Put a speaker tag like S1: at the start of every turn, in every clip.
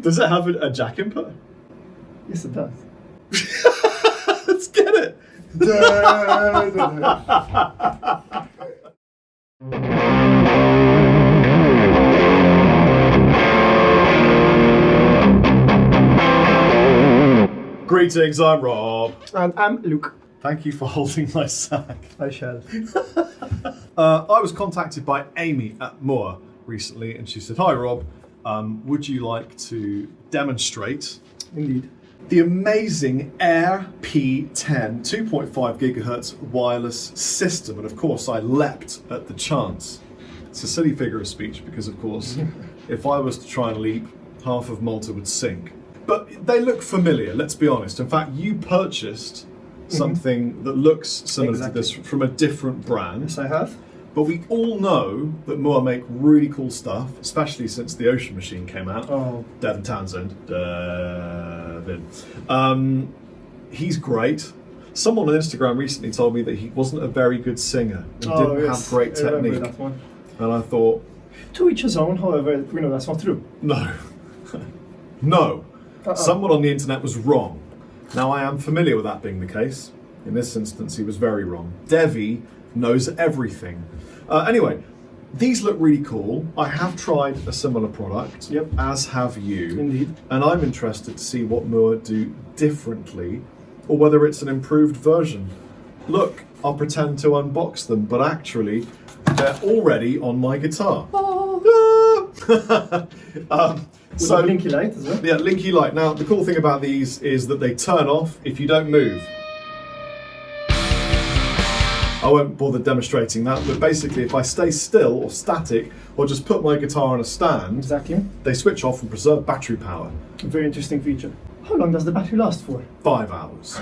S1: Does it have a jack input?
S2: Yes, it does.
S1: Let's get it. Greetings, I'm Rob.
S2: And I'm Luke.
S1: Thank you for holding my sack.
S2: I shall.
S1: I was contacted by Amy at Mooer recently, and she said, "Hi Rob, would you like to demonstrate
S2: Indeed.
S1: the amazing Air P10 2.5 gigahertz wireless system?" And of course I leapt at the chance. It's a silly figure of speech because of course if I was to try and leap, half of Malta would sink. But they look familiar, let's be honest. In fact, you purchased something that looks similar to this from a different brand.
S2: Yes, I have.
S1: But we all know that Mooer make really cool stuff, especially since the Ocean Machine came out.
S2: Oh.
S1: Devin Townsend. He's great. Someone on Instagram recently told me that he wasn't a very good singer and didn't have great technique.
S2: That one.
S1: And I thought...
S2: To each his own, however, we know that's not true.
S1: No. No. Someone on the internet was wrong. Now I am familiar with that being the case. In this instance, he was very wrong. Devi knows everything. Anyway, these look really cool. I have tried a similar product, as have you.
S2: Indeed.
S1: And I'm interested to see what Mooer do differently, or whether it's an improved version. Look, I'll pretend to unbox them, but actually, they're already on my guitar.
S2: So Linky light as well?
S1: Yeah, Linky light. Now, the cool thing about these is that they turn off if you don't move. I won't bother demonstrating that, but basically if I stay still or static, or just put my guitar on a stand, they switch off and preserve battery power.
S2: A very interesting feature. How long does the battery last for?
S1: 5 hours.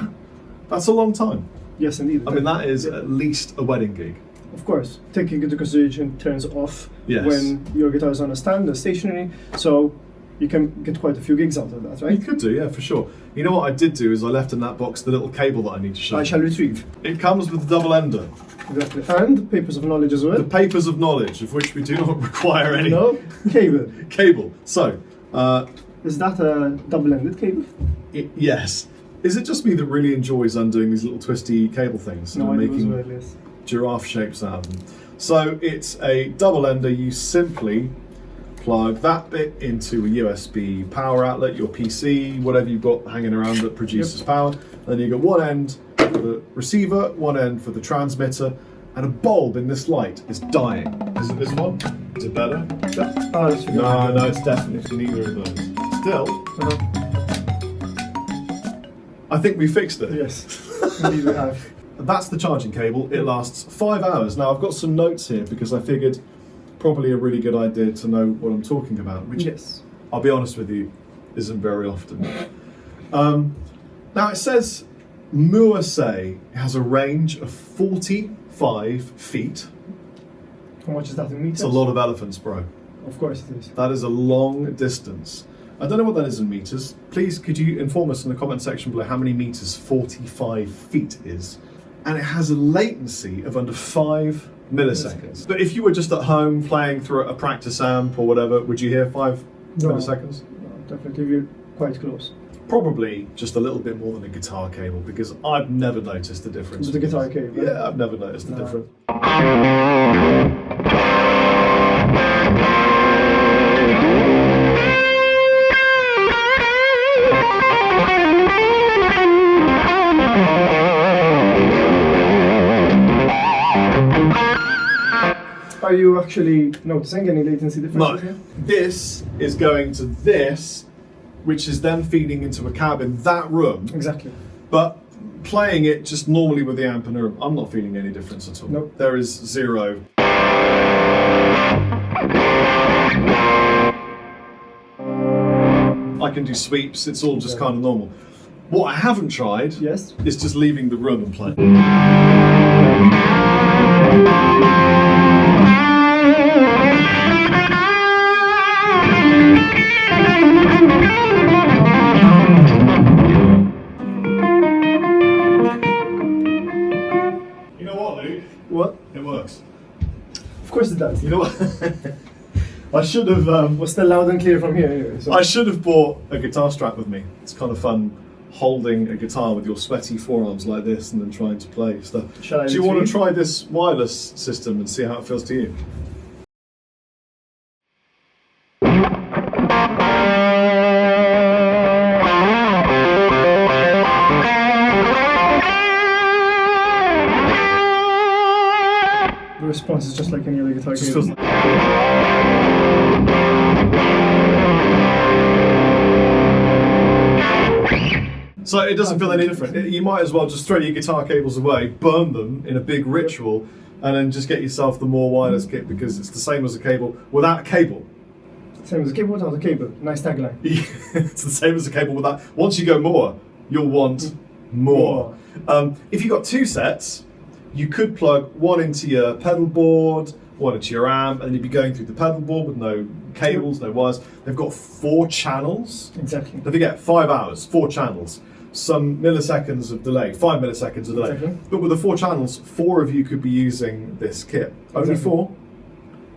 S1: That's a long time.
S2: Yes, indeed.
S1: I mean, that is at least a wedding gig.
S2: Of course, taking into consideration turns off when your guitar is on a stand or stationary, so you can get quite a few gigs out of that, right?
S1: You could do, yeah, for sure. You know what I did do is I left in that box the little cable that I need to show.
S2: I shall retrieve.
S1: It comes with a double ender.
S2: Exactly. And papers of knowledge as well.
S1: The papers of knowledge, of which we do not require any.
S2: No, cable.
S1: Cable. So,
S2: is that a double-ended cable?
S1: Yes. Is it just me that really enjoys undoing these little twisty cable things and making giraffe shapes out of them? So it's a double ender. You simply plug that bit into a USB power outlet, your PC, whatever you've got hanging around that produces power. Then you got one end for the receiver, one end for the transmitter, and a bulb in this light is dying. Is it this one? Is it better? No, it's definitely neither of those. Still, I think we fixed it.
S2: Yes, indeed we have.
S1: That's the charging cable. It lasts 5 hours. Now I've got some notes here because I figured probably a really good idea to know what I'm talking about, which, I'll be honest with you, isn't very often. Now it says Mooer say has a range of 45 feet.
S2: How much is that in meters?
S1: It's a lot of elephants, bro.
S2: Of course it is.
S1: That is a long distance. I don't know what that is in meters. Please, could you inform us in the comment section below how many meters 45 feet is? And it has a latency of under 5 milliseconds. But if you were just at home playing through a practice amp or whatever, would you hear 5 milliseconds?
S2: No, definitely you're quite close.
S1: Probably just a little bit more than a guitar cable, because I've never noticed the difference.
S2: With the guitar cable?
S1: Yeah, I've never noticed the difference.
S2: Are you actually noticing any latency differences here?
S1: No. This is going to this, which is then feeding into a cab in that room.
S2: Exactly.
S1: But playing it just normally with the amp in the room, I'm not feeling any difference at all.
S2: Nope.
S1: There is zero. I can do sweeps, it's all just kind of normal. What I haven't tried is just leaving the room and playing. You know what, Luke?
S2: What?
S1: It works.
S2: Of course it does.
S1: You know what? I should have.
S2: We're still loud and clear from here anyway. So.
S1: I should have brought a guitar strap with me. It's kind of fun holding a guitar with your sweaty forearms like this and then trying to play stuff. Do you want to try this wireless system and see how it feels to you?
S2: The response is just like any other guitar cable.
S1: So it doesn't feel any different. You might as well just throw your guitar cables away, burn them in a big ritual, and then just get yourself the Mooer wireless kit because it's the same as a cable without a cable.
S2: Same as a cable without a cable. Nice tagline.
S1: It's the same as a cable without. Once you go Mooer, you'll want more. If you've got two sets, you could plug one into your pedal board, one into your amp, and you'd be going through the pedal board with no cables, no wires. They've got 4 channels.
S2: Exactly.
S1: Don't forget, 5 hours, 4 channels. Some milliseconds of delay, 5 milliseconds of delay.
S2: Exactly.
S1: But with the 4 channels, 4 of you could be using this kit. Only 4.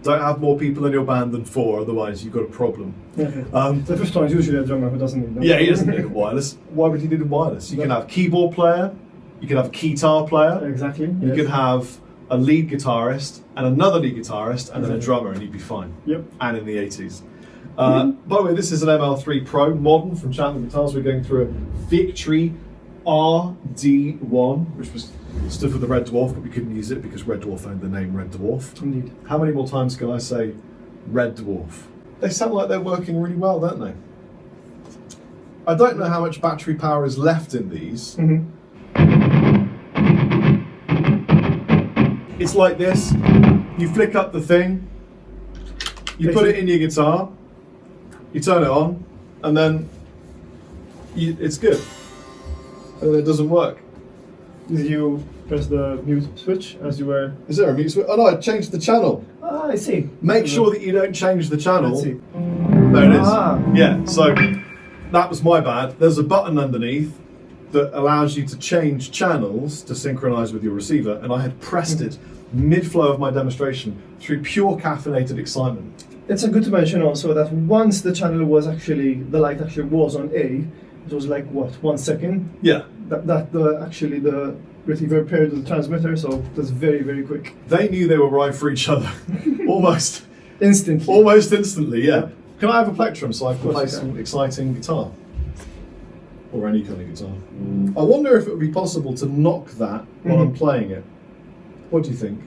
S1: Don't have more people in your band than 4, otherwise you've got a problem.
S2: The first one is usually a drummer who doesn't need them.
S1: Yeah, he doesn't need a wireless. Why would he need a wireless? You can have a keyboard player, you can have a Keytar player.
S2: Exactly.
S1: You could have a lead guitarist and another lead guitarist and then a drummer, and you'd be fine.
S2: Yep.
S1: And in the 80s. By the way, this is an ML3 Pro modern from Chapman Guitars. We're going through a Victory RD1, which stood for the Red Dwarf, but we couldn't use it because Red Dwarf owned the name Red Dwarf.
S2: Indeed.
S1: How many more times can I say Red Dwarf? They sound like they're working really well, don't they? I don't know how much battery power is left in these. It's like this. You flick up the thing, you put it in your guitar, you turn it on, and then it's good. And then it doesn't work.
S2: Did you press the mute switch as you were?
S1: Is there a mute switch? Oh no, I changed the channel.
S2: Ah, I see.
S1: Make sure that you don't change the channel.
S2: Let's see.
S1: There it is. Yeah, so that was my bad. There's a button underneath that allows you to change channels to synchronize with your receiver, and I had pressed it mid-flow of my demonstration through pure caffeinated excitement.
S2: It's good to mention also that once the channel was actually, the light actually was on A, it was like what, 1 second?
S1: Yeah.
S2: Actually the receiver paired with the transmitter, so that's very, very quick.
S1: They knew they were right for each other. Almost instantly, yeah. Can I have a plectrum so I can play some exciting guitar? Or any kind of guitar. I wonder if it would be possible to knock that while I'm playing it. What do you think?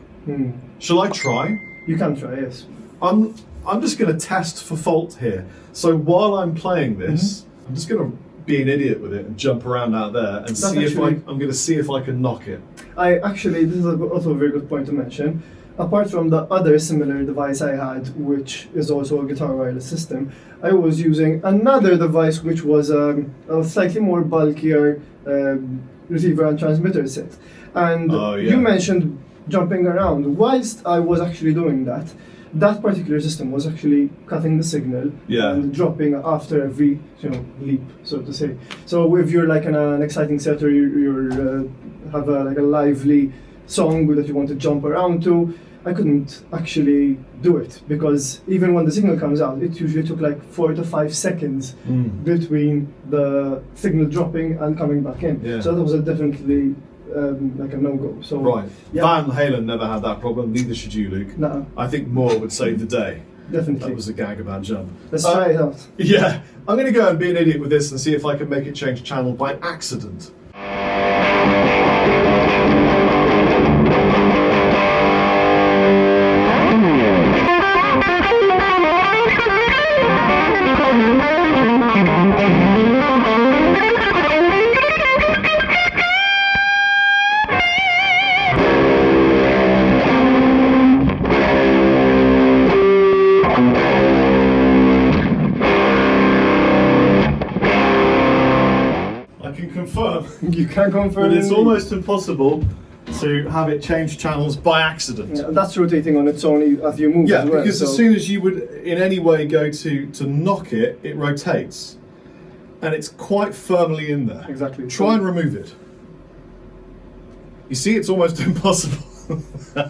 S1: Shall I try?
S2: You can try, yes.
S1: I'm just going to test for fault here. So while I'm playing this, I'm just going to be an idiot with it and jump around out there and see if I'm going to see if I can knock it.
S2: This is also a very good point to mention. Apart from the other similar device I had, which is also a guitar wireless system, I was using another device which was a slightly more bulkier receiver and transmitter set. And you mentioned jumping around. Whilst I was actually doing that, that particular system was actually cutting the signal and dropping after every leap, so to say. So if you're like in an exciting set or you have like a lively song that you want to jump around to, I couldn't actually do it because even when the signal comes out, it usually took like 4 to 5 seconds between the signal dropping and coming back in. So that was definitely like a no-go. So
S1: Van Halen never had that problem, neither should you, Luke.
S2: No.
S1: I think Mooer would save the day.
S2: Definitely.
S1: That was a gag about jump.
S2: Let's try it out.
S1: Yeah, I'm going to go and be an idiot with this and see if I can make it change channel by accident.
S2: You can confirm.
S1: But it's almost impossible to have it change channels by accident.
S2: Yeah, that's rotating on its own as you move.
S1: Yeah,
S2: as well,
S1: because as soon as you would in any way go to knock it, it rotates. And it's quite firmly in there.
S2: Exactly.
S1: Try and remove it. You see, it's almost impossible.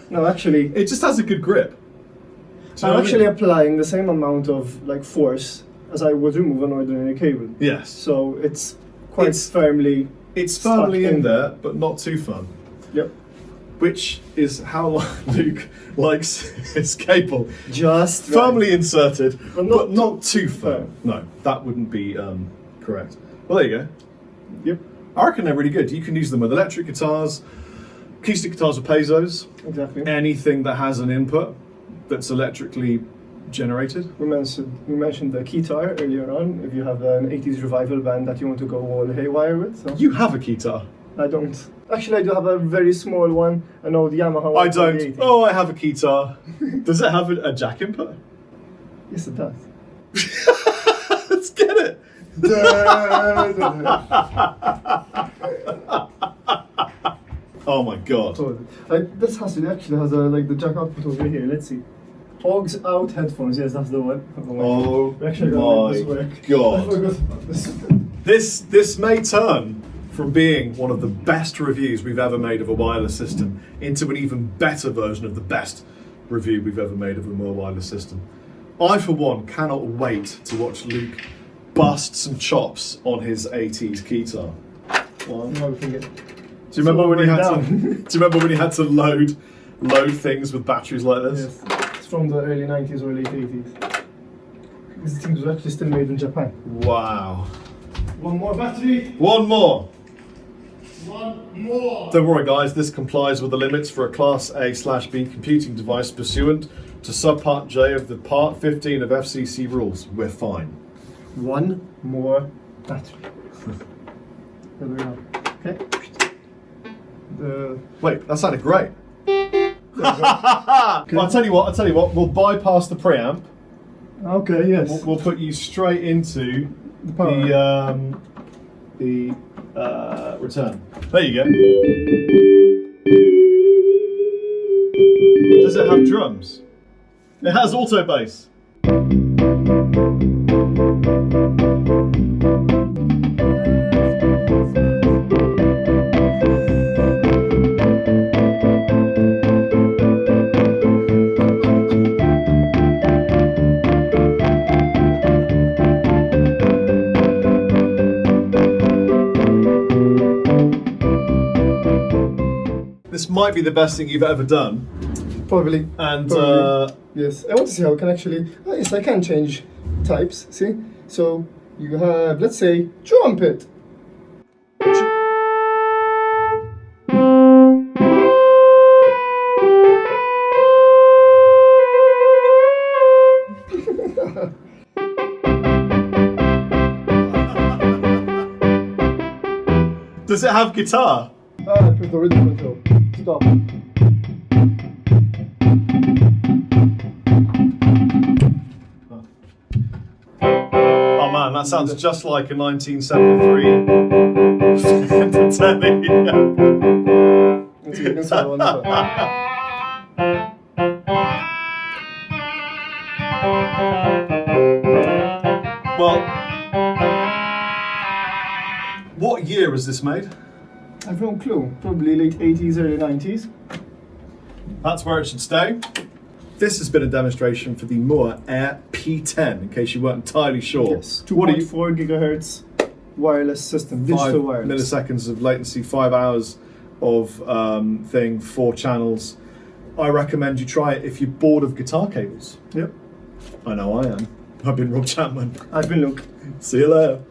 S2: No, actually.
S1: It just has a good grip.
S2: I'm actually applying the same amount of like force as I would remove an ordinary cable.
S1: Yes.
S2: So it's quite firmly.
S1: It's firmly in there, but not too firm.
S2: Yep.
S1: Which is how Luke likes his cable.
S2: Just
S1: firmly inserted,
S2: but
S1: not too firm. No, that wouldn't be correct. Well, there you go.
S2: Yep.
S1: I reckon they're really good. You can use them with electric guitars, acoustic guitars with piezos.
S2: Exactly.
S1: Anything that has an input that's electrically generated.
S2: We mentioned the Keytar earlier on. If you have an 80s revival band that you want to go all haywire with. So.
S1: You have a Keytar.
S2: I don't. Actually, I do have a very small one. An old Yamaha one.
S1: I don't. Oh, I have a Keytar. Does it have a jack input?
S2: Yes, it does.
S1: Let's get it. Oh my god.
S2: This actually has like the jack output over here. Let's see. Augs out headphones. Yes, that's the one.
S1: Oh my god.
S2: I forgot about this.
S1: This may turn from being one of the best reviews we've ever made of a wireless system into an even better version of the best review we've ever made of a Mooer wireless system. I, for one, cannot wait to watch Luke bust some chops on his 80s Keytar. Do you remember when he had to? Do you remember when he had to load things with batteries like this?
S2: Yes, it's from the early 90s or late 80s. This thing was actually still made in Japan.
S1: Wow.
S2: One more battery.
S1: One more.
S2: One more.
S1: Don't worry, guys. This complies with the limits for a Class A/B computing device pursuant to Subpart J of the Part 15 of FCC rules. We're fine.
S2: One more battery. There we go. Okay.
S1: Wait, that sounded great. Well, I'll tell you what. We'll bypass the preamp.
S2: Okay. Yes.
S1: We'll put you straight into the return. There you go. Does it have drums? It has auto bass. This might be the best thing you've ever done.
S2: Probably.
S1: And
S2: yes, I want to see how I can actually. Yes, I can change types. See, so you have, let's say, trumpet.
S1: Does it have guitar?
S2: I press the rhythm control. Stop.
S1: Oh man, that sounds just like a 1973 Andertons. Well, what year was this made?
S2: I've no clue. Probably late 80s, early 90s.
S1: That's where it should stay. This has been a demonstration for the Mooer Air P10, in case you weren't entirely sure.
S2: Yes, 2.4 gigahertz wireless system, digital wireless.
S1: 5 milliseconds of latency, 5 hours of thing, 4 channels. I recommend you try it if you're bored of guitar cables.
S2: Yep.
S1: I know I am. I've been Rob Chapman.
S2: I've been Luke.
S1: See you later.